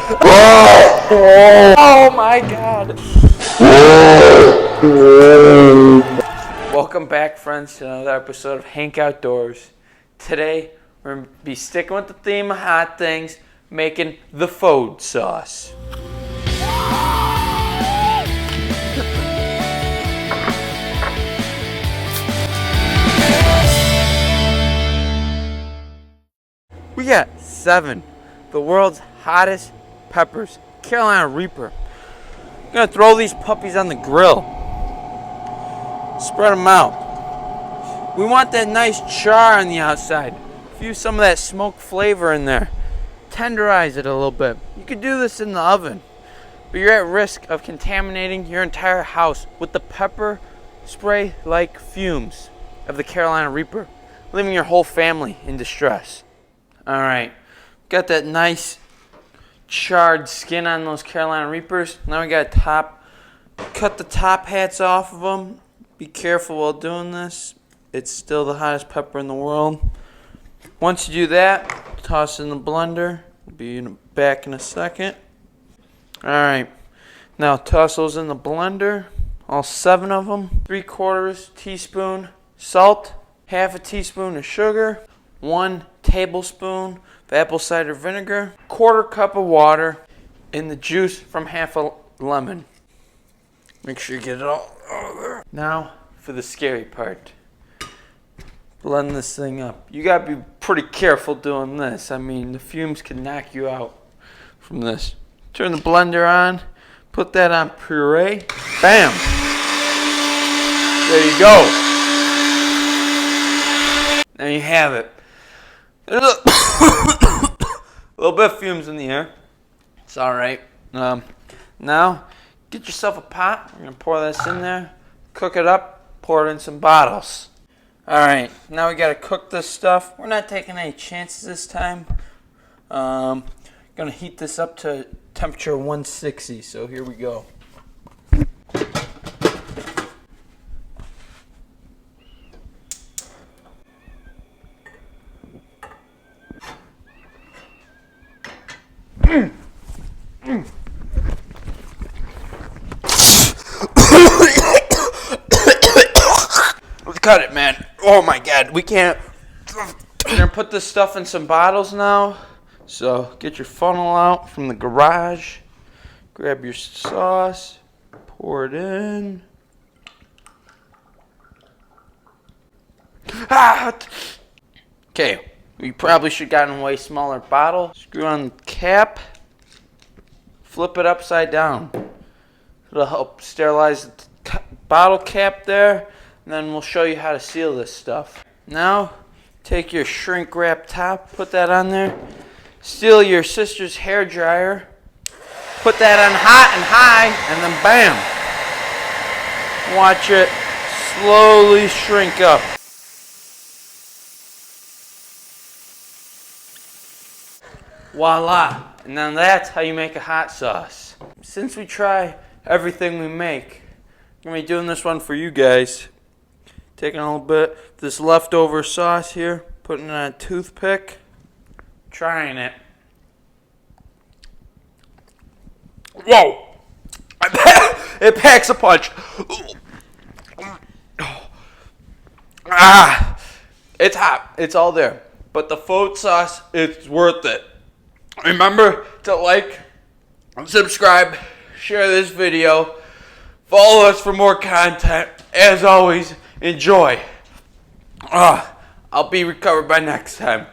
Oh my God. Welcome back, friends, to another episode of Hank Outdoors. Today, we're going to be sticking with the theme of hot things, making the faux sauce. We got 7, the world's hottest peppers, Carolina Reaper. I'm gonna throw these puppies on the grill. Spread them out. We want that nice char on the outside. Infuse some of that smoke flavor in there. Tenderize it a little bit. You could do this in the oven, but you're at risk of contaminating your entire house with the pepper spray-like fumes of the Carolina Reaper, leaving your whole family in distress. All right, got that nice charred skin on those Carolina Reapers. Now we got cut the top hats off of them. Be careful while doing this. It's still the hottest pepper in the world. Once you do that, toss it in the blender. We'll be back in a second. All right, now toss those in the blender, all 7 of them. 3/4 teaspoon salt, 1/2 teaspoon of sugar, 1 tablespoon of apple cider vinegar, 1/4 cup of water, and the juice from 1/2 a lemon. Make sure you get it all over. Now for the scary part. Blend this thing up. You gotta be pretty careful doing this. I mean, the fumes can knock you out from this. Turn the blender on, put that on puree. Bam! There you go. There you have it. There's a little bit of fumes in the air. It's all right. Now, get yourself a pot. We're gonna pour this in there, cook it up, pour it in some bottles. All right. Now we gotta cook this stuff. We're not taking any chances this time. Gonna heat this up to temperature 160. So here we go. Let's cut it, man. Oh my God, we can't. We're gonna put this stuff in some bottles now. So get your funnel out from the garage. Grab your sauce. Pour it in. Okay. We probably should have gotten a way smaller bottle. Screw on the cap. Flip it upside down. It'll help sterilize the bottle cap there. And then we'll show you how to seal this stuff. Now, take your shrink wrap top. Put that on there. Steal your sister's hair dryer. Put that on hot and high. And then bam. Watch it slowly shrink up. Voila, and then that's how you make a hot sauce. Since we try everything we make, I'm going to be doing this one for you guys. Taking a little bit of this leftover sauce here, putting it on a toothpick, trying it. Whoa! It packs a punch. It's hot. It's all there. But the faux sauce, it's worth it. Remember to like, subscribe, share this video, follow us for more content. As always, enjoy. I'll be recovered by next time.